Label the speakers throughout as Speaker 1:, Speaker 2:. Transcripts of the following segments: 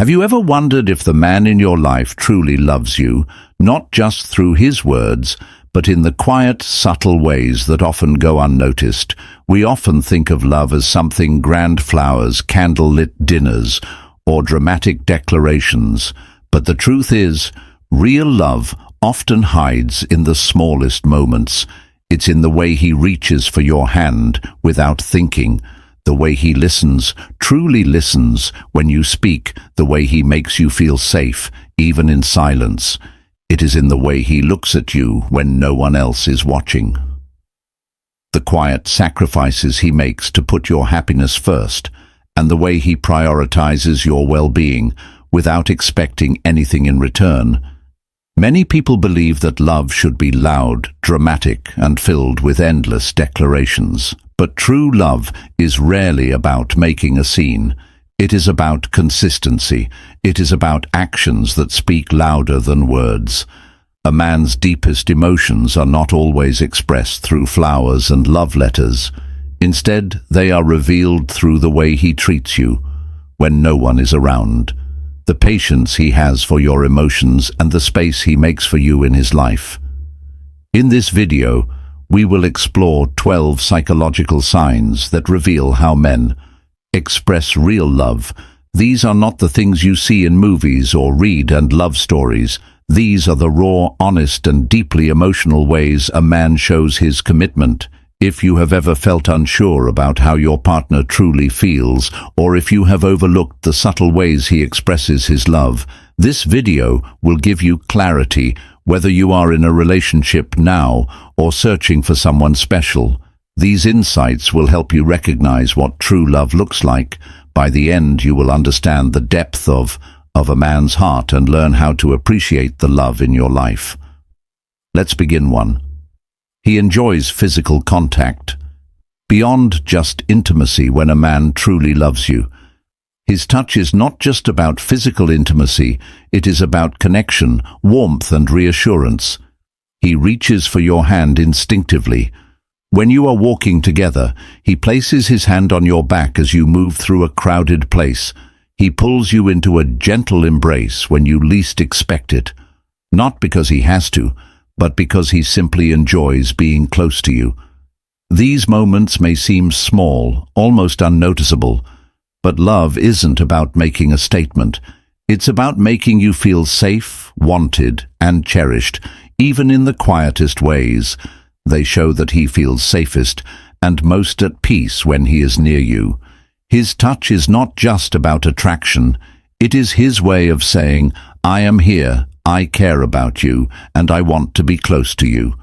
Speaker 1: Have you ever wondered if the man in your life truly loves you, not just through his words, but in the quiet, subtle ways that often go unnoticed? We often think of love as something grand: flowers, candle-lit dinners, or dramatic declarations. But the truth is, real love often hides in the smallest moments. It's in the way he reaches for your hand without thinking, the way he listens, truly listens when you speak, the way he makes you feel safe, even in silence. It is in the way he looks at you when no one else is watching. The quiet sacrifices he makes to put your happiness first, and the way he prioritizes your well-being without expecting anything in return. Many people believe that love should be loud, dramatic, and filled with endless declarations. But true love is rarely about making a scene. It is about consistency. It is about actions that speak louder than words. A man's deepest emotions are not always expressed through flowers and love letters. Instead, they are revealed through the way he treats you when no one is around, the patience he has for your emotions, and the space he makes for you in his life. In this video, we will explore 12 psychological signs that reveal how men express real love. These are not the things you see in movies or read and love stories. These are the raw, honest, and deeply emotional ways a man shows his commitment. If you have ever felt unsure about how your partner truly feels, or if you have overlooked the subtle ways he expresses his love, this video will give you clarity. Whether you are in a relationship now or searching for someone special, these insights will help you recognize what true love looks like. By the end, you will understand the depth of a man's heart and learn how to appreciate the love in your life. Let's begin. 1. He enjoys physical contact. Beyond just intimacy, when a man truly loves you, his touch is not just about physical intimacy, it is about connection, warmth, and reassurance. He reaches for your hand instinctively. When you are walking together, he places his hand on your back as you move through a crowded place. He pulls you into a gentle embrace when you least expect it, not because he has to, but because he simply enjoys being close to you. These moments may seem small, almost unnoticeable, but love isn't about making a statement. It's about making you feel safe, wanted, and cherished, even in the quietest ways. They show that he feels safest and most at peace when he is near you. His touch is not just about attraction. It is his way of saying, "I am here, I care about you, and I want to be close to you."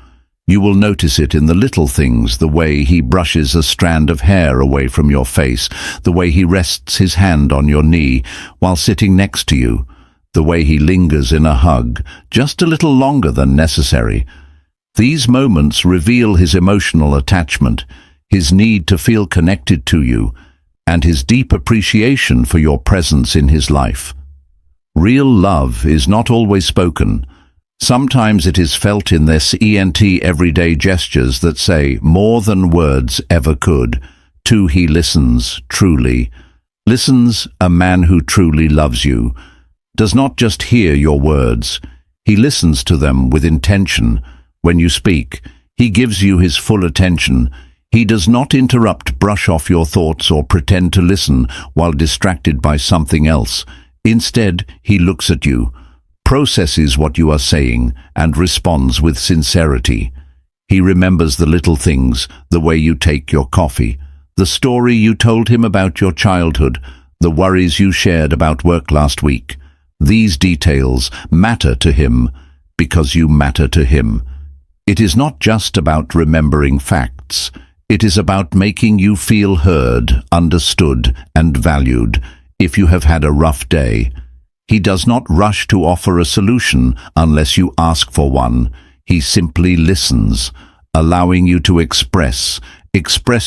Speaker 1: You will notice it in the little things: the way he brushes a strand of hair away from your face, the way he rests his hand on your knee while sitting next to you, the way he lingers in a hug just a little longer than necessary. These moments reveal his emotional attachment, his need to feel connected to you, and his deep appreciation for your presence in his life. Real love is not always spoken. Sometimes it is felt in this everyday gestures that say more than words ever could. 2. He listens, truly. Listens. A man who truly loves you does not just hear your words. He listens to them with intention. When you speak, he gives you his full attention. He does not interrupt, brush off your thoughts, or pretend to listen while distracted by something else. Instead, he looks at you, processes what you are saying, and responds with sincerity. He remembers the little things: the way you take your coffee, the story you told him about your childhood, the worries you shared about work last week. These details matter to him because you matter to him. It is not just about remembering facts. It is about making you feel heard, understood, and valued. If you have had a rough day, he does not rush to offer a solution unless you ask for one. He simply listens, allowing you to express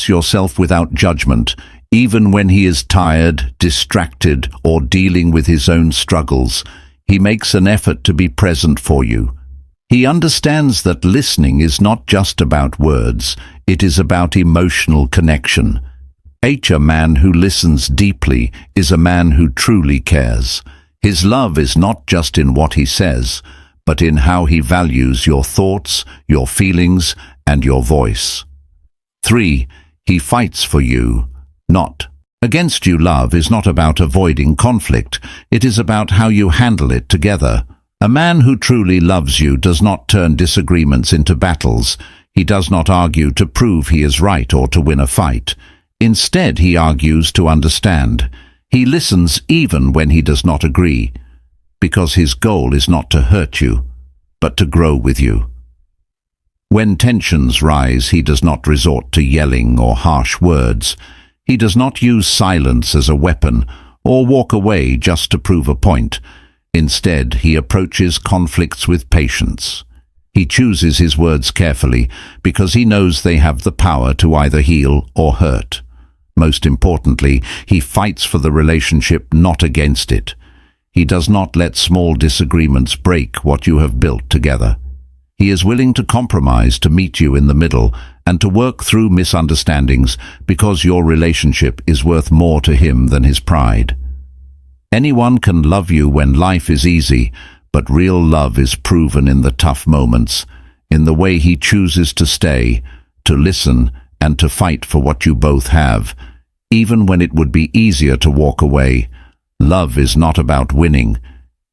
Speaker 1: yourself without judgment, even when he is tired, distracted, or dealing with his own struggles. He makes an effort to be present for you. He understands that listening is not just about words, it is about emotional connection. A man who listens deeply is a man who truly cares. His love is not just in what he says, but in how he values your thoughts, your feelings, and your voice. 3. He fights for you, not against you. Love is not about avoiding conflict. It is about how you handle it together. A man who truly loves you does not turn disagreements into battles. He does not argue to prove he is right or to win a fight. Instead, he argues to understand. He listens even when he does not agree, because his goal is not to hurt you, but to grow with you. When tensions rise, he does not resort to yelling or harsh words. He does not use silence as a weapon or walk away just to prove a point. Instead, he approaches conflicts with patience. He chooses his words carefully because he knows they have the power to either heal or hurt. Most importantly, he fights for the relationship, not against it. He does not let small disagreements break what you have built together. He is willing to compromise to meet you in the middle and to work through misunderstandings because your relationship is worth more to him than his pride. Anyone can love you when life is easy, but real love is proven in the tough moments, in the way he chooses to stay, to listen, and to fight for what you both have, even when it would be easier to walk away. Love is not about winning.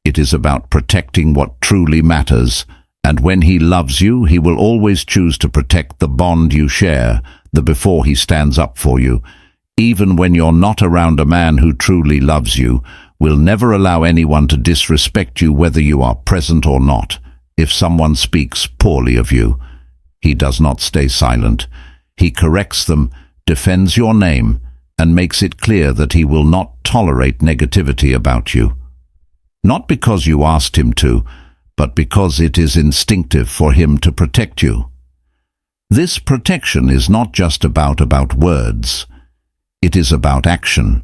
Speaker 1: It is about protecting what truly matters. And when he loves you, he will always choose to protect the bond you share, before he stands up for you. Even when you're not around, a man who truly loves you will never allow anyone to disrespect you, whether you are present or not. If someone speaks poorly of you, he does not stay silent. He corrects them, defends your name, and makes it clear that he will not tolerate negativity about you. Not because you asked him to, but because it is instinctive for him to protect you. This protection is not just about words. It is about action.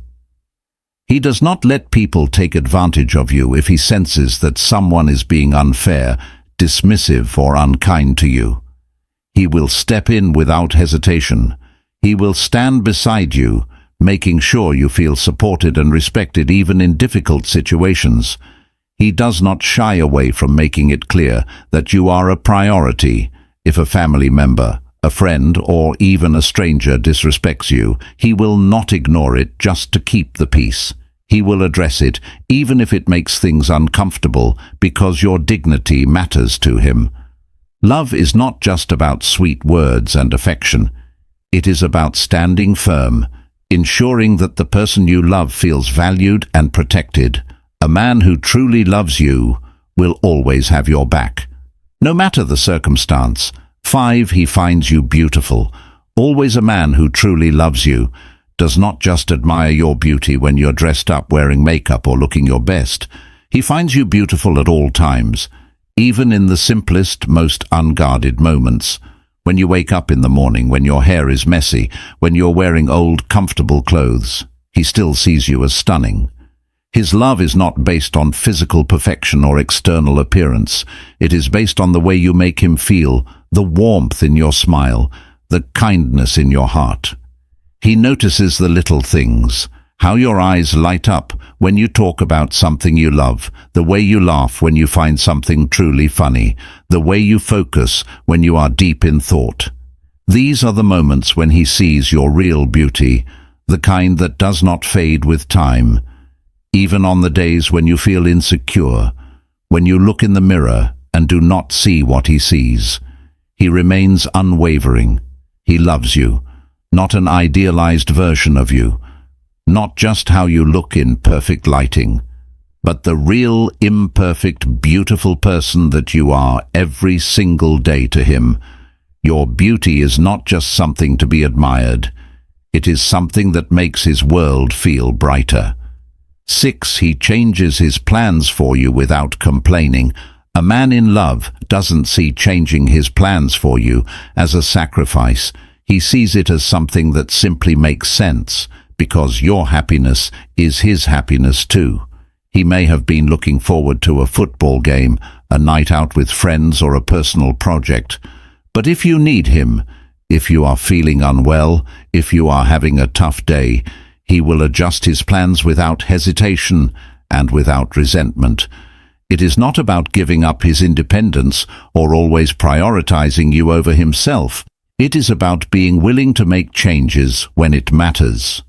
Speaker 1: He does not let people take advantage of you if he senses that someone is being unfair, dismissive, or unkind to you. He will step in without hesitation. He will stand beside you, making sure you feel supported and respected even in difficult situations. He does not shy away from making it clear that you are a priority. If a family member, a friend, or even a stranger disrespects you, he will not ignore it just to keep the peace. He will address it, even if it makes things uncomfortable, because your dignity matters to him. Love is not just about sweet words and affection. It is about standing firm, ensuring that the person you love feels valued and protected. A man who truly loves you will always have your back, no matter the circumstance. 5. He finds you beautiful. Always, a man who truly loves you does not just admire your beauty when you're dressed up, wearing makeup, or looking your best. He finds you beautiful at all times, even in the simplest, most unguarded moments. When you wake up in the morning, when your hair is messy, when you're wearing old, comfortable clothes, he still sees you as stunning. His love is not based on physical perfection or external appearance. It is based on the way you make him feel, the warmth in your smile, the kindness in your heart. He notices the little things, how your eyes light up when you talk about something you love, the way you laugh when you find something truly funny, the way you focus when you are deep in thought. These are the moments when he sees your real beauty, the kind that does not fade with time. Even on the days when you feel insecure, when you look in the mirror and do not see what he sees, he remains unwavering. He loves you, not an idealized version of you, not just how you look in perfect lighting, but the real, imperfect, beautiful person that you are every single day to him. Your beauty is not just something to be admired. It is something that makes his world feel brighter. 6. He changes his plans for you without complaining. A man in love doesn't see changing his plans for you as a sacrifice. He sees it as something that simply makes sense, because your happiness is his happiness too. He may have been looking forward to a football game, a night out with friends, or a personal project. But if you need him, if you are feeling unwell, if you are having a tough day, he will adjust his plans without hesitation, and without resentment. It is not about giving up his independence or always prioritizing you over himself. It is about being willing to make changes when it matters.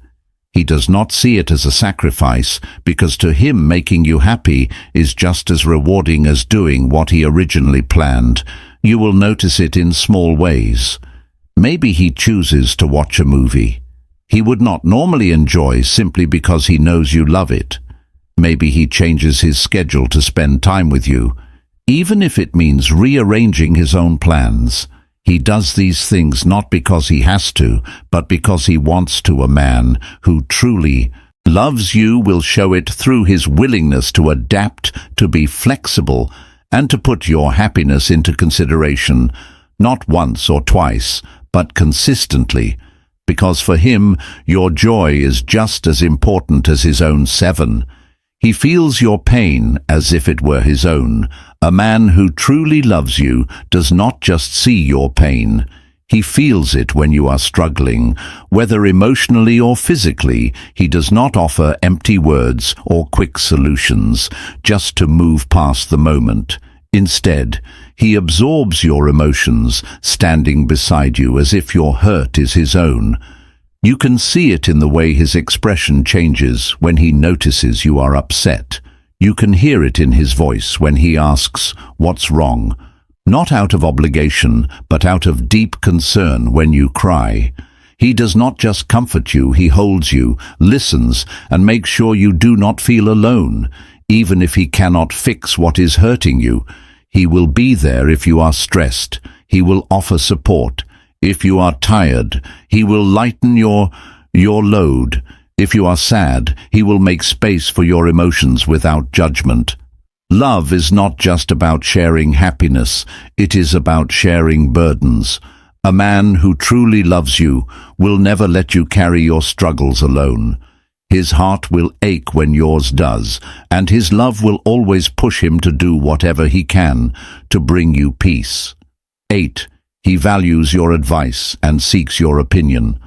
Speaker 1: He does not see it as a sacrifice, because to him making you happy is just as rewarding as doing what he originally planned. You will notice it in small ways. Maybe he chooses to watch a movie he would not normally enjoy simply because he knows you love it. Maybe he changes his schedule to spend time with you, even if it means rearranging his own plans. He does these things not because he has to, but because he wants to. A man who truly loves you will show it through his willingness to adapt, to be flexible, and to put your happiness into consideration, not once or twice, but consistently, because for him your joy is just as important as his own 7. He feels your pain as if it were his own. A man who truly loves you does not just see your pain. He feels it when you are struggling, whether emotionally or physically. He does not offer empty words or quick solutions just to move past the moment. Instead, he absorbs your emotions, standing beside you as if your hurt is his own. You can see it in the way his expression changes when he notices you are upset. You can hear it in his voice when he asks, "What's wrong?" Not out of obligation, but out of deep concern when you cry. He does not just comfort you, he holds you, listens, and makes sure you do not feel alone. Even if he cannot fix what is hurting you, he will be there. If you are stressed, he will offer support. If you are tired, he will lighten your load. If you are sad, he will make space for your emotions without judgment. Love is not just about sharing happiness, it is about sharing burdens. A man who truly loves you will never let you carry your struggles alone. His heart will ache when yours does, and his love will always push him to do whatever he can to bring you peace. 8. He values your advice and seeks your opinion.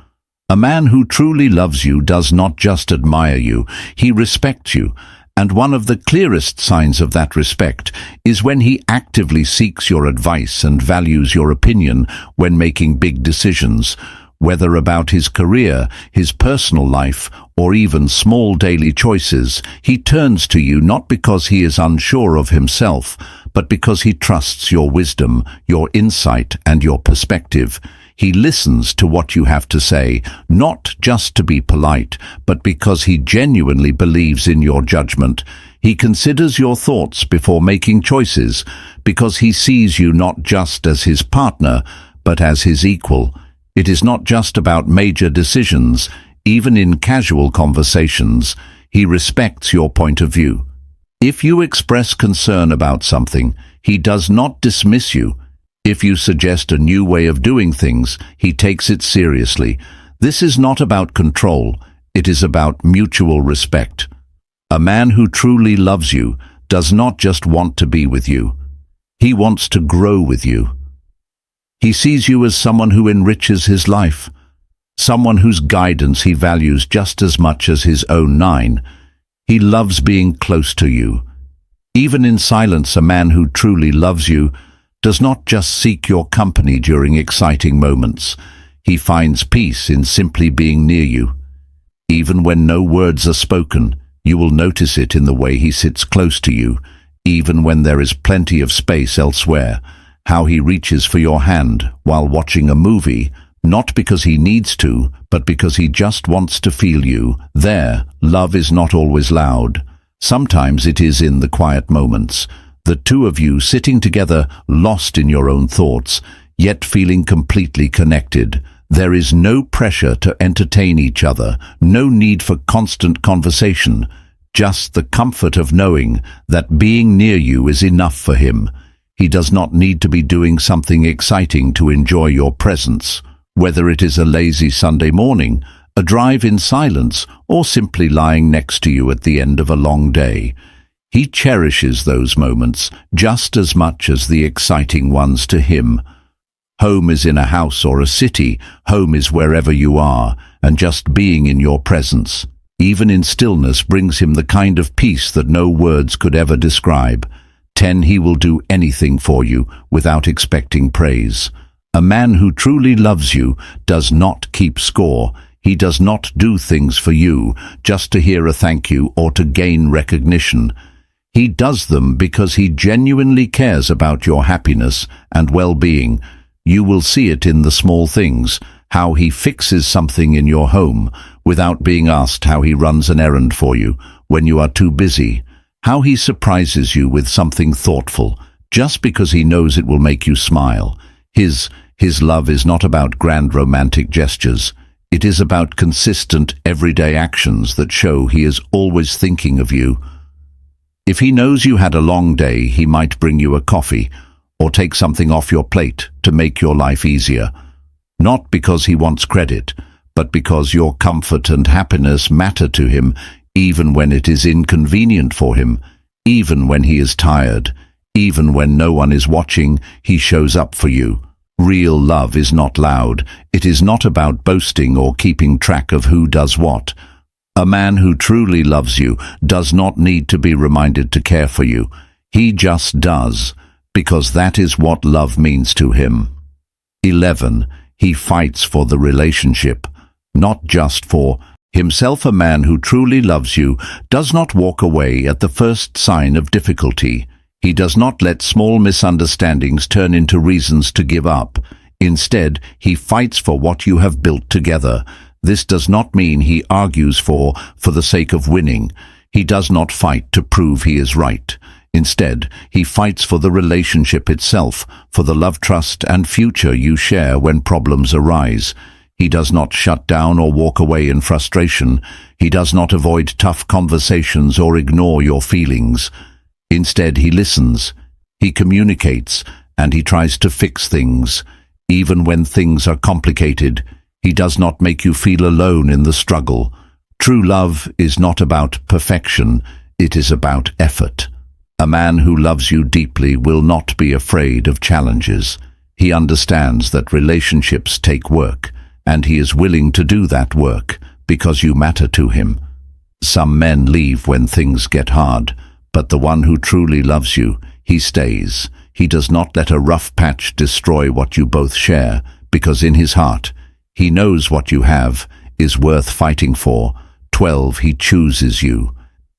Speaker 1: A man who truly loves you does not just admire you, he respects you, and one of the clearest signs of that respect is when he actively seeks your advice and values your opinion when making big decisions, whether about his career, his personal life, or even small daily choices. He turns to you not because he is unsure of himself, but because he trusts your wisdom, your insight, and your perspective. He listens to what you have to say, not just to be polite, but because he genuinely believes in your judgment. He considers your thoughts before making choices, because he sees you not just as his partner, but as his equal. It is not just about major decisions. Even in casual conversations, he respects your point of view. If you express concern about something, he does not dismiss you. If you suggest a new way of doing things, he takes it seriously. This is not about control, it is about mutual respect. A man who truly loves you does not just want to be with you. He wants to grow with you. He sees you as someone who enriches his life, someone whose guidance he values just as much as his own 9. He loves being close to you. Even in silence, a man who truly loves you does not just seek your company during exciting moments. He finds peace in simply being near you. Even when no words are spoken, you will notice it in the way he sits close to you, even when there is plenty of space elsewhere, how he reaches for your hand while watching a movie, not because he needs to, but because he just wants to feel you there. Love is not always loud. Sometimes it is in the quiet moments. The two of you sitting together, lost in your own thoughts, yet feeling completely connected. There is no pressure to entertain each other, no need for constant conversation, just the comfort of knowing that being near you is enough for him. He does not need to be doing something exciting to enjoy your presence. Whether it is a lazy Sunday morning, a drive in silence, or simply lying next to you at the end of a long day, he cherishes those moments just as much as the exciting ones to him. Home is in a house or a city, home is wherever you are, and just being in your presence. even in stillness, brings him the kind of peace that no words could ever describe. 10. He will do anything for you without expecting praise. A man who truly loves you does not keep score. He does not do things for you just to hear a thank you or to gain recognition. He does them because he genuinely cares about your happiness and well-being. You will see it in the small things, how he fixes something in your home without being asked, how he runs an errand for you when you are too busy, how he surprises you with something thoughtful just because he knows it will make you smile. His love is not about grand romantic gestures. It is about consistent, everyday actions that show he is always thinking of you. If he knows you had a long day, he might bring you a coffee or take something off your plate to make your life easier. Not because he wants credit, but because your comfort and happiness matter to him, even when it is inconvenient for him, even when he is tired, even when no one is watching, he shows up for you. Real love is not loud. It is not about boasting or keeping track of who does what. A man who truly loves you does not need to be reminded to care for you. He just does, because that is what love means to him. 11. He fights for the relationship, not just for himself. A man who truly loves you does not walk away at the first sign of difficulty. He does not let small misunderstandings turn into reasons to give up. Instead, he fights for what you have built together. This does not mean he argues for the sake of winning. He does not fight to prove he is right. Instead, he fights for the relationship itself, for the love, trust, and future you share when problems arise. He does not shut down or walk away in frustration. He does not avoid tough conversations or ignore your feelings. Instead, he listens, he communicates, and he tries to fix things. Even when things are complicated, he does not make you feel alone in the struggle. True love is not about perfection, it is about effort. A man who loves you deeply will not be afraid of challenges. He understands that relationships take work, and he is willing to do that work because you matter to him. Some men leave when things get hard, but the one who truly loves you, he stays. He does not let a rough patch destroy what you both share, because in his heart, he knows what you have is worth fighting for. 12. He chooses you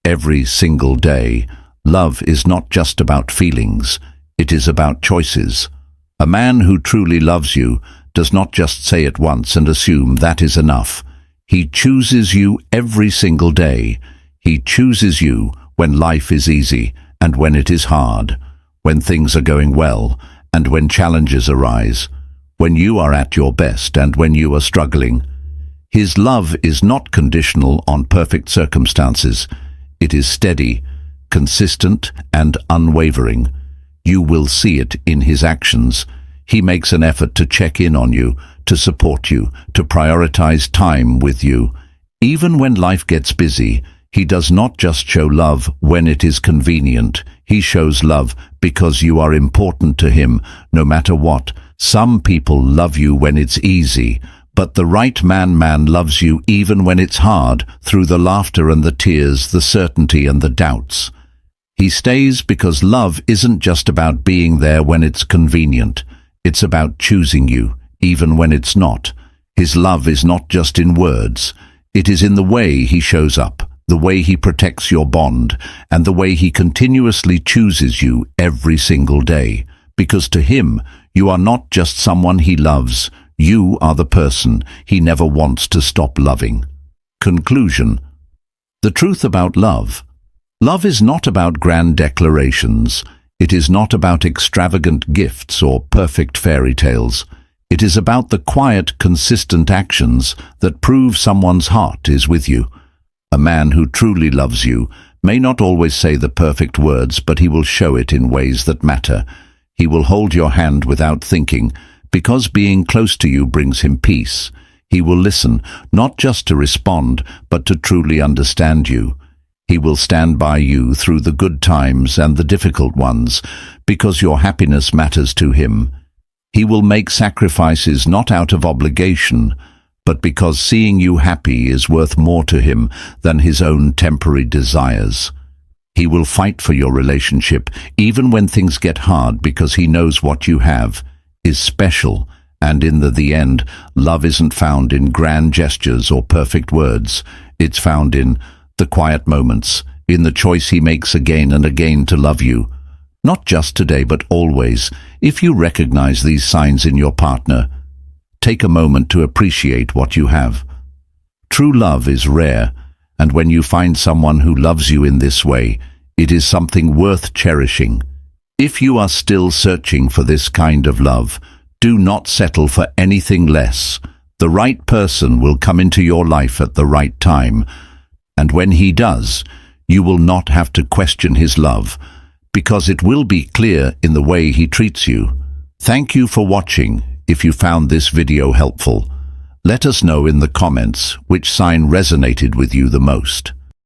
Speaker 1: every single day. Love is not just about feelings, it is about choices. A man who truly loves you does not just say it once and assume that is enough. He chooses you every single day. He chooses you when life is easy and when it is hard, when things are going well and when challenges arise, when you are at your best and when you are struggling. His love is not conditional on perfect circumstances. It is steady, consistent, and unwavering. You will see it in his actions. He makes an effort to check in on you, to support you, to prioritize time with you. Even when life gets busy, he does not just show love when it is convenient. He shows love because you are important to him, no matter what. Some people love you when it's easy, but the right man loves you even when it's hard, through the laughter and the tears, the certainty and the doubts. He stays because love isn't just about being there when it's convenient. It's about choosing you, even when it's not. His love is not just in words. It is in the way he shows up, the way he protects your bond, and the way he continuously chooses you every single day. Because to him, you are not just someone he loves. You are the person he never wants to stop loving. Conclusion. The truth about love. Love is not about grand declarations. It is not about extravagant gifts or perfect fairy tales. It is about the quiet, consistent actions that prove someone's heart is with you. A man who truly loves you may not always say the perfect words, but he will show it in ways that matter. He will hold your hand without thinking, because being close to you brings him peace. He will listen, not just to respond, but to truly understand you. He will stand by you through the good times and the difficult ones, because your happiness matters to him. He will make sacrifices not out of obligation, but because seeing you happy is worth more to him than his own temporary desires. He will fight for your relationship even when things get hard, because he knows what you have is special, and in the end, love isn't found in grand gestures or perfect words. It's found in the quiet moments, in the choice he makes again and again to love you. Not just today, but always. If you recognize these signs in your partner, take a moment to appreciate what you have. True love is rare, and when you find someone who loves you in this way, it is something worth cherishing. If you are still searching for this kind of love, do not settle for anything less. The right person will come into your life at the right time, and when he does, you will not have to question his love, because it will be clear in the way he treats you. Thank you for watching. If you found this video helpful, let us know in the comments which sign resonated with you the most.